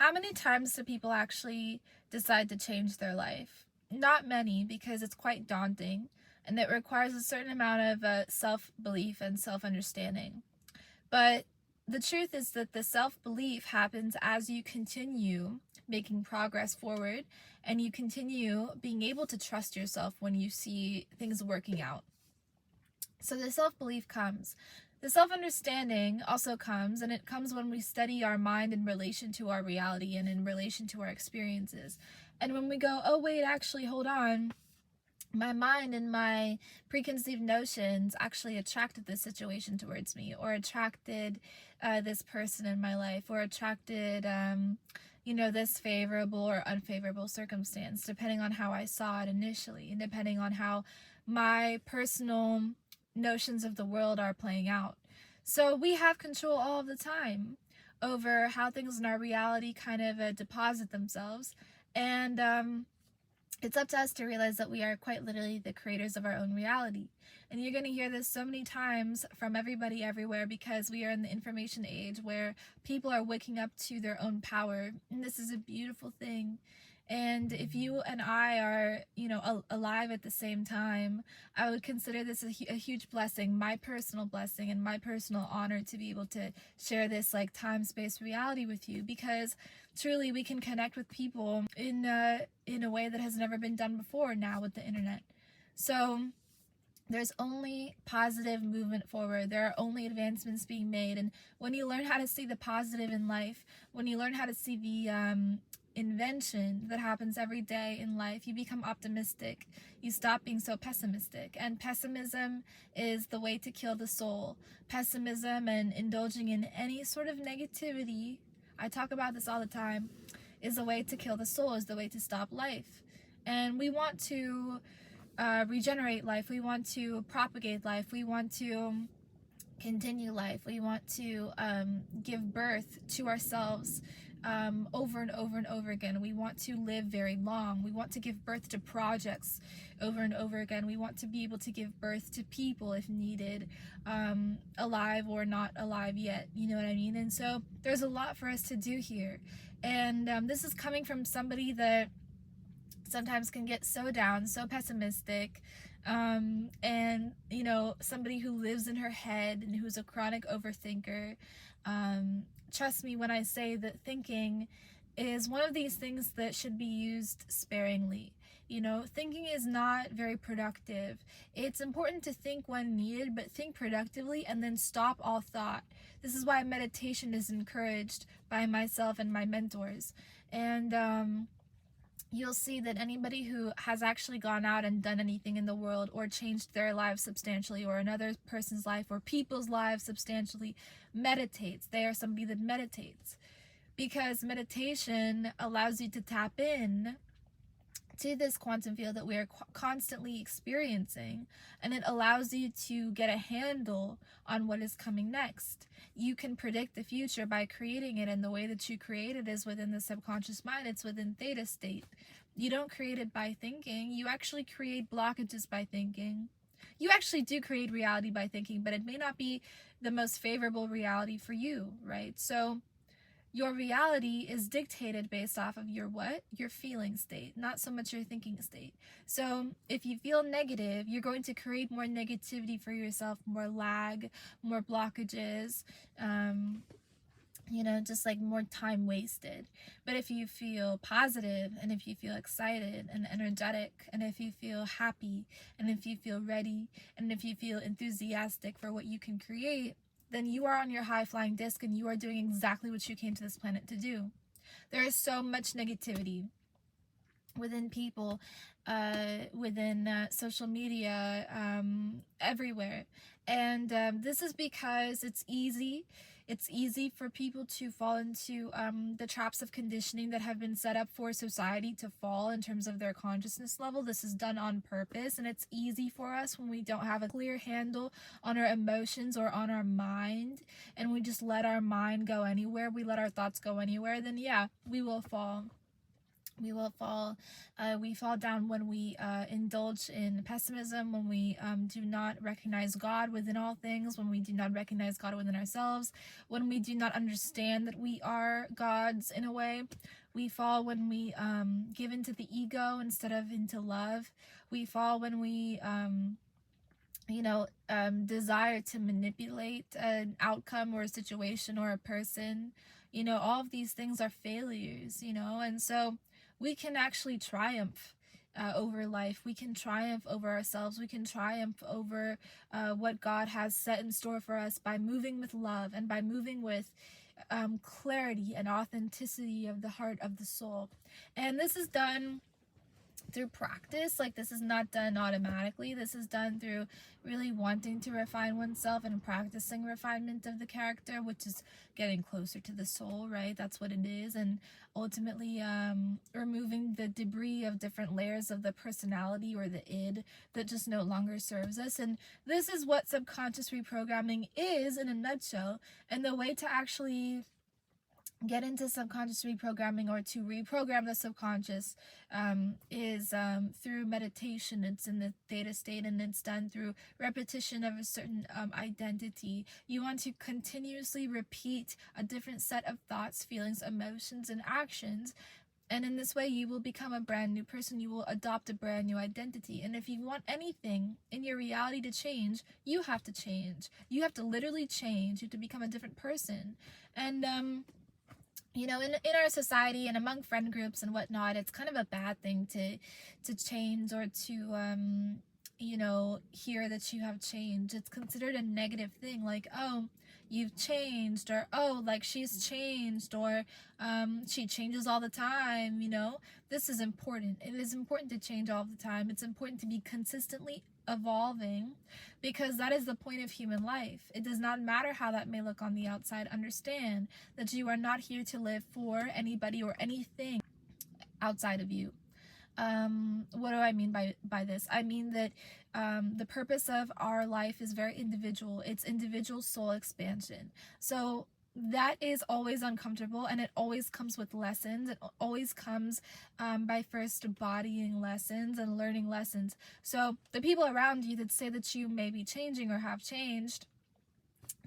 How many times do people actually decide to change their life? Not many, because it's quite daunting and it requires a certain amount of self belief and self understanding. But the truth is that the self belief happens as you continue making progress forward and you continue being able to trust yourself when you see things working out. So the self belief comes. The self understanding also comes, and it comes when we study our mind in relation to our reality and in relation to our experiences. And when we go, oh, wait, actually, hold on. My mind and my preconceived notions actually attracted this situation towards me, or attracted this person in my life, or attracted, this favorable or unfavorable circumstance, depending on how I saw it initially, and depending on how my personal notions of the world are playing out. So we have control all of the time over how things in our reality kind of deposit themselves. And it's up to us to realize that we are quite literally the creators of our own reality. And you're going to hear this so many times from everybody everywhere, because we are in the information age where people are waking up to their own power. And this is a beautiful thing. And if you and I are, alive at the same time, I would consider this a huge blessing, my personal blessing and my personal honor, to be able to share this like time-space reality with you, because truly we can connect with people in a way that has never been done before now with the internet. So there's only positive movement forward. There are only advancements being made. And when you learn how to see the positive in life, when you learn how to see the invention that happens every day in life, you become optimistic. You stop being so pessimistic. And pessimism is the way to kill the soul. Pessimism and indulging in any sort of negativity, I talk about this all the time, is the way to kill the soul, is the way to stop life. And we want to regenerate life. We want to propagate life. We want to continue life. We want to give birth to ourselves over and over and over again. We want to live very long. We want to give birth to projects over and over again. We want to be able to give birth to people if needed, alive or not alive yet. You know what I mean? And so there's a lot for us to do here. And this is coming from somebody that sometimes can get so down, so pessimistic, and somebody who lives in her head and who's a chronic overthinker. Trust me when I say that thinking is one of these things that should be used sparingly. Thinking is not very productive. It's important to think when needed, but think productively and then stop all thought. This is why meditation is encouraged by myself and my mentors. And you'll see that anybody who has actually gone out and done anything in the world, or changed their lives substantially, or another person's life, or people's lives substantially, meditates. They are somebody that meditates, because meditation allows you to tap in to this quantum field that we are constantly experiencing, and it allows you to get a handle on what is coming next. You can predict the future by creating it, and the way that you create it is within the subconscious mind. It's within theta state. You don't create it by thinking. You actually create blockages by thinking. You actually do create reality by thinking, but it may not be the most favorable reality for you, right? So your reality is dictated based off of your what? Your feeling state, not so much your thinking state. So if you feel negative, you're going to create more negativity for yourself, more lag, more blockages, just like more time wasted. But if you feel positive, and if you feel excited and energetic, and if you feel happy, and if you feel ready, and if you feel enthusiastic for what you can create, then you are on your high-flying disc, and you are doing exactly what you came to this planet to do. There is so much negativity within people, within social media, everywhere. And this is because it's easy. It's easy for people to fall into the traps of conditioning that have been set up for society to fall in terms of their consciousness level. This is done on purpose, and it's easy for us when we don't have a clear handle on our emotions or on our mind, and we just let our mind go anywhere, we let our thoughts go anywhere, then yeah, we will fall. We will fall. We fall down when we indulge in pessimism, when we do not recognize God within all things, when we do not recognize God within ourselves, when we do not understand that we are gods in a way. We fall when we give into the ego instead of into love. We fall when we desire to manipulate an outcome or a situation or a person. All of these things are failures, and so we can actually triumph over life. We can triumph over ourselves. We can triumph over what God has set in store for us by moving with love and by moving with clarity and authenticity of the heart of the soul. And this is done through practice. Like, this is not done automatically. This is done through really wanting to refine oneself and practicing refinement of the character, which is getting closer to the soul, right? That's what it is. And ultimately removing the debris of different layers of the personality or the id that just no longer serves us. And this is what subconscious reprogramming is in a nutshell. And the way to actually get into subconscious reprogramming, or to reprogram the subconscious, is through meditation. It's in the theta state, and it's done through repetition of a certain identity. You want to continuously repeat a different set of thoughts, feelings, emotions, and actions. And in this way, you will become a brand new person. You will adopt a brand new identity. And if you want anything in your reality to change, you have to change. You have to literally change. You have to become a different person. And in our society and among friend groups and whatnot, it's kind of a bad thing to change, or to hear that you have changed. It's considered a negative thing, like, oh, you've changed, or oh, like, she's changed, or she changes all the time. This is important. It is important to change all the time. It's important to be consistently evolving, because that is the point of human life. It does not matter how that may look on the outside. Understand that you are not here to live for anybody or anything outside of you. What do I mean by this? I mean that the purpose of our life is very individual. It's individual soul expansion. So that is always uncomfortable, and it always comes with lessons. It always comes by first embodying lessons and learning lessons. So the people around you that say that you may be changing or have changed,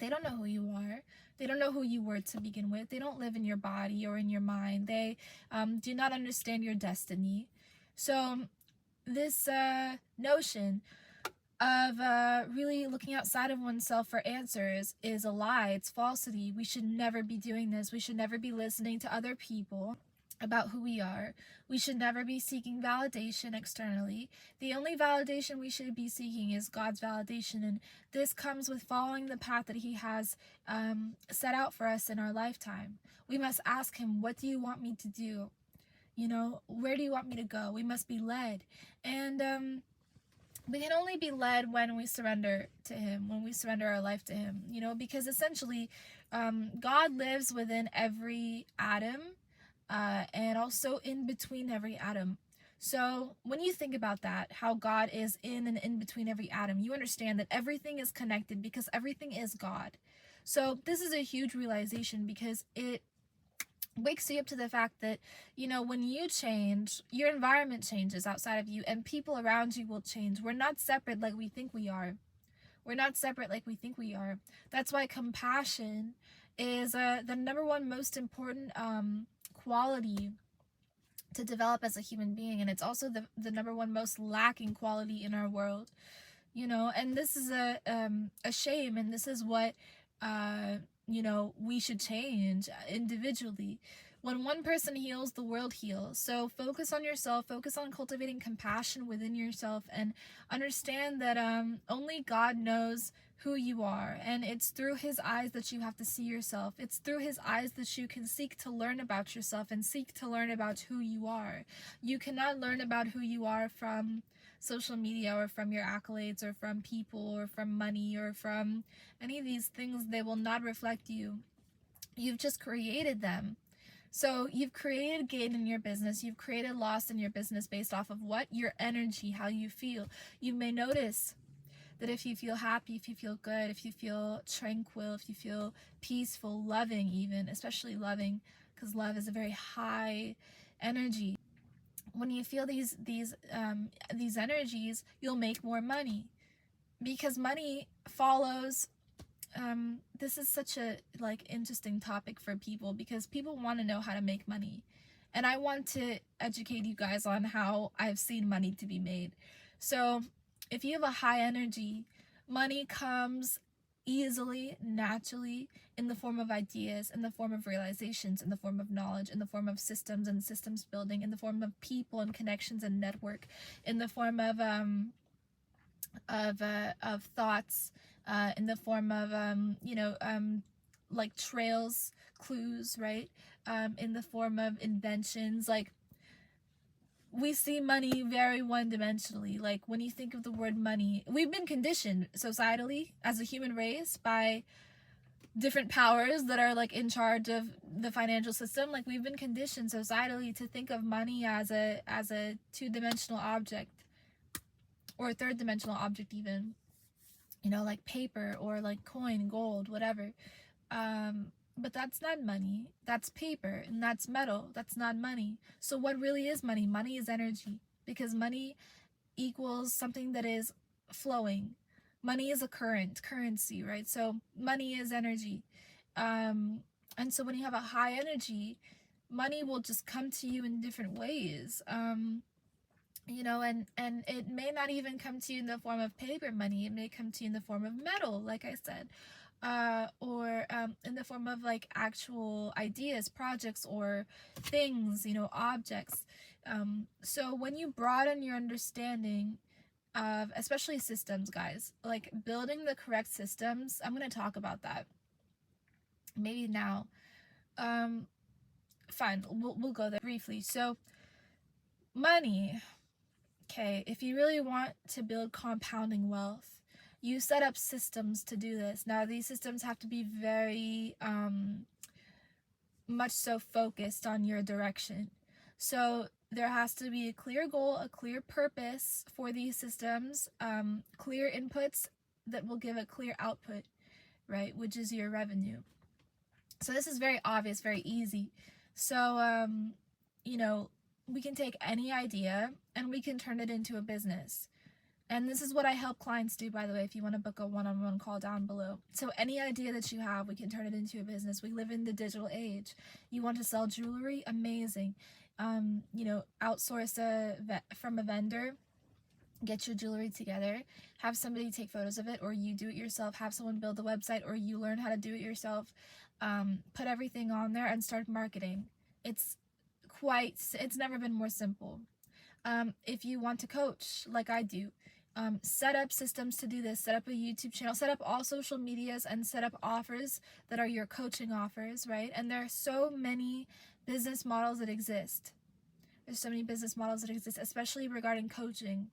they don't know who you are. They don't know who you were to begin with. They don't live in your body or in your mind. They do not understand your destiny. So this notion of really looking outside of oneself for answers is a lie. It's falsity. We should never be doing this. We should never be listening to other people about who we are. We should never be seeking validation externally. The only validation we should be seeking is God's validation, and this comes with following the path that He has set out for us in our lifetime. We must ask Him, what do you want me to do? Where do you want me to go? We must be led. And we can only be led when we surrender to Him, when we surrender our life to Him, because essentially God lives within every atom, and also in between every atom. So when you think about that, how God is in and in between every atom, you understand that everything is connected because everything is God. So this is a huge realization, because it wakes you up to the fact that, when you change, your environment changes outside of you, and people around you will change. We're not separate like we think we are. We're not separate like we think we are. That's why compassion is the number one most important quality to develop as a human being, and it's also the number one most lacking quality in our world. And this is a shame, and this is what we should change individually. When one person heals, the world heals. So focus on yourself, focus on cultivating compassion within yourself, and understand that only God knows who you are, and it's through His eyes that you have to see yourself. It's through His eyes that you can seek to learn about yourself and seek to learn about who you are. You cannot learn about who you are from social media, or from your accolades, or from people, or from money, or from any of these things. They will not reflect you. You've just created them. So you've created gain in your business, you've created loss in your business based off of what? Your energy, how you feel. You may notice that if you feel happy, if you feel good, if you feel tranquil, if you feel peaceful, loving even, especially loving, because love is a very high energy. when you feel these energies, you'll make more money, because money follows. This is such a like interesting topic for people, because people want to know how to make money, and I want to educate you guys on how I've seen money to be made. So if you have a high energy, money comes easily, naturally, in the form of ideas, in the form of realizations, in the form of knowledge, in the form of systems and systems building, in the form of people and connections and network, in the form of thoughts, in the form of like trails, clues, right? In the form of inventions. Like, we see money very one-dimensionally. Like, when you think of the word money, we've been conditioned societally as a human race by different powers that are like in charge of the financial system. Like, we've been conditioned societally to think of money as a two-dimensional object, or a third-dimensional object even, like paper or like coin, gold, whatever. But that's not money. That's paper, and that's metal. That's not money. So what really is money? Money is energy, because money equals something that is flowing. Money is a currency, right? So money is energy. And so when you have a high energy, money will just come to you in different ways. And it may not even come to you in the form of paper money. It may come to you in the form of metal, like I said, or in the form of like actual ideas, projects, or things, objects. So when you broaden your understanding of, especially systems, guys, like building the correct systems, I'm going to talk about that maybe now. Fine, we'll go there briefly. So money. Okay, if you really want to build compounding wealth, you set up systems to do this. Now, these systems have to be very much so focused on your direction. So there has to be a clear goal, a clear purpose for these systems, clear inputs that will give a clear output, right, which is your revenue. So this is very obvious, very easy. So, we can take any idea and we can turn it into a business. And this is what I help clients do, by the way, if you want to book a one-on-one call down below. So any idea that you have, we can turn it into a business. We live in the digital age. You want to sell jewelry? Amazing. Outsource from a vendor. Get your jewelry together. Have somebody take photos of it, or you do it yourself. Have someone build the website, or you learn how to do it yourself. Put everything on there and start marketing. It's never been more simple. If you want to coach, like I do, set up systems to do this. Set up a YouTube channel, set up all social medias, and set up offers that are your coaching offers, right? And there are so many business models that exist. There's so many business models that exist, especially regarding coaching,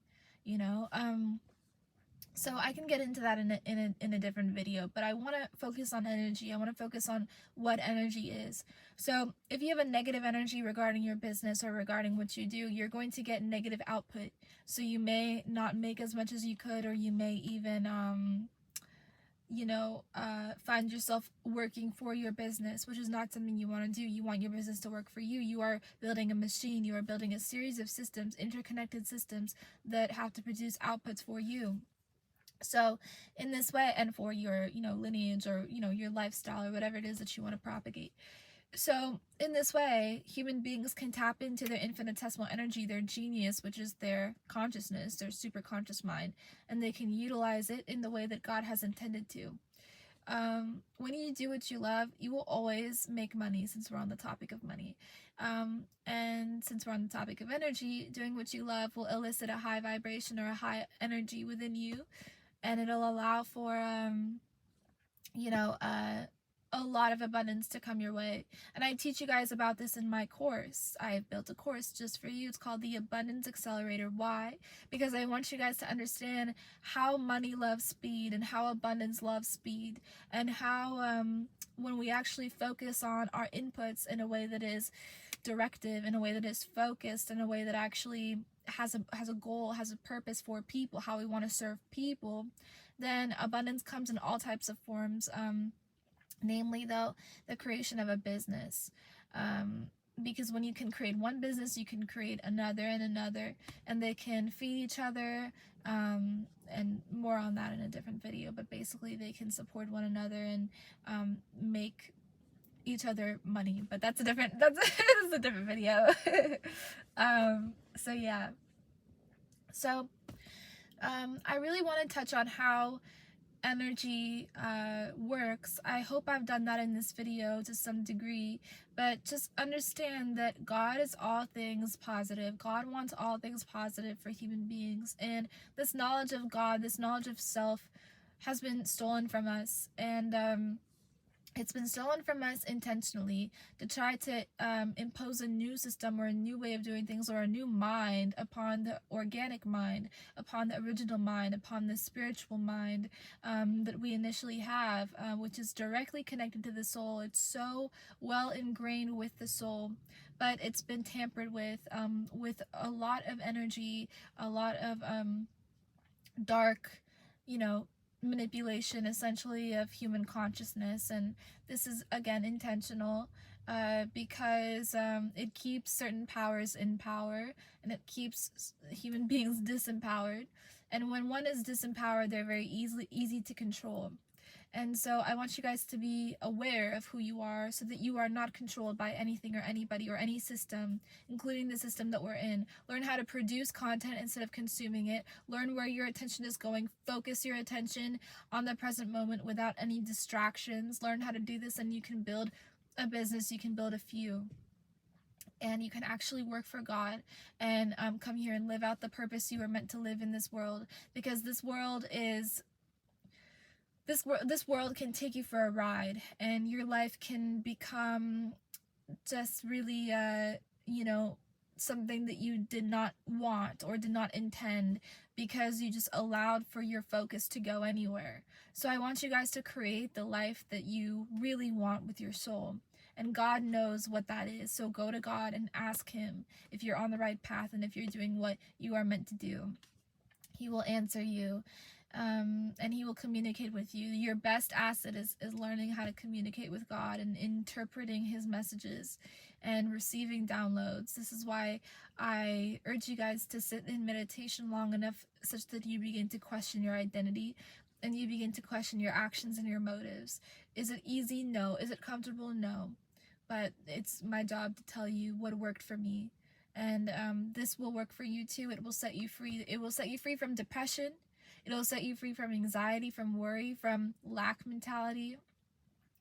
So I can get into that in a different video, but I want to focus on energy. I want to focus on what energy is. So if you have a negative energy regarding your business or regarding what you do, you're going to get negative output. So you may not make as much as you could, or you may even, find yourself working for your business, which is not something you want to do. You want your business to work for you. You are building a machine. You are building a series of systems, interconnected systems that have to produce outputs for you. So in this way, and for your, lineage, or, your lifestyle, or whatever it is that you want to propagate. So in this way, human beings can tap into their infinitesimal energy, their genius, which is their consciousness, their super conscious mind, and they can utilize it in the way that God has intended to. When you do what you love, you will always make money, since we're on the topic of money. And since we're on the topic of energy, doing what you love will elicit a high vibration or a high energy within you. And it'll allow for, a lot of abundance to come your way. And I teach you guys about this in my course. I've built a course just for you. It's called the Abundance Accelerator. Why? Because I want you guys to understand how money loves speed, and how abundance loves speed, and how when we actually focus on our inputs in a way that is directive, in a way that is focused, in a way that actually has a goal, has a purpose for people, how we want to serve people, then abundance comes in all types of forms. Namely, though, the creation of a business. because when you can create one business, you can create another and another, and they can feed each other, and more on that in a different video. But basically they can support one another and make each other money, but that's a different that's a different video. So yeah, so I really want to touch on how energy works. I hope I've done that in this video to some degree, but just understand that God is all things positive. God wants all things positive for human beings, and this knowledge of God, this knowledge of self, has been stolen from us, and it's been stolen from us intentionally to try to impose a new system or a new way of doing things, or a new mind upon the organic mind, upon the original mind, upon the spiritual mind that we initially have, which is directly connected to the soul. It's so well ingrained with the soul, but it's been tampered with a lot of energy, a lot of dark, manipulation essentially of human consciousness. And this is again intentional, because it keeps certain powers in power, and it keeps human beings disempowered, and when one is disempowered, they're very easy to control. And so I want you guys to be aware of who you are, so that you are not controlled by anything or anybody or any system, including the system that we're in. Learn how to produce content instead of consuming it. Learn where your attention is going. Focus your attention on the present moment without any distractions. Learn how to do this, and you can build a business. You can build a few. And you can actually work for God and come here and live out the purpose you were meant to live in this world. Because this world can take you for a ride, and your life can become just really something that you did not want or did not intend, because you just allowed for your focus to go anywhere. So I want you guys to create the life that you really want with your soul, and God knows what that is. So go to God and ask him if you're on the right path and if you're doing what you are meant to do. He will answer you. And he will communicate with you. Your best asset is learning how to communicate with God and interpreting his messages and receiving downloads. This is why I urge you guys to sit in meditation long enough such that you begin to question your identity, and you begin to question your actions and your motives. Is it easy? No. Is it comfortable? No. But it's my job to tell you what worked for me. And this will work for you too. It will set you free. It will set you free from depression. It'll set you free from anxiety, from worry, from lack mentality.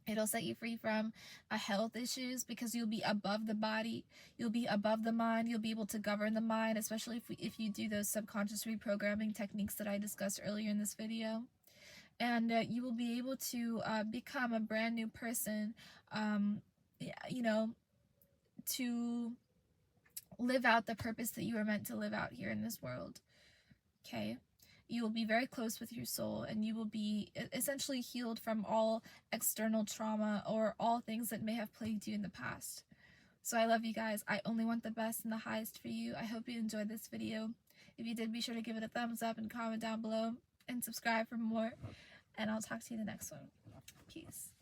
It'll set you free from health issues, because you'll be above the body. You'll be above the mind. You'll be able to govern the mind, especially if you do those subconscious reprogramming techniques that I discussed earlier in this video. And you will be able to become a brand new person, to live out the purpose that you were meant to live out here in this world. Okay? You will be very close with your soul, and you will be essentially healed from all external trauma or all things that may have plagued you in the past. So I love you guys. I only want the best and the highest for you. I hope you enjoyed this video. If you did, be sure to give it a thumbs up and comment down below and subscribe for more. And I'll talk to you in the next one. Peace.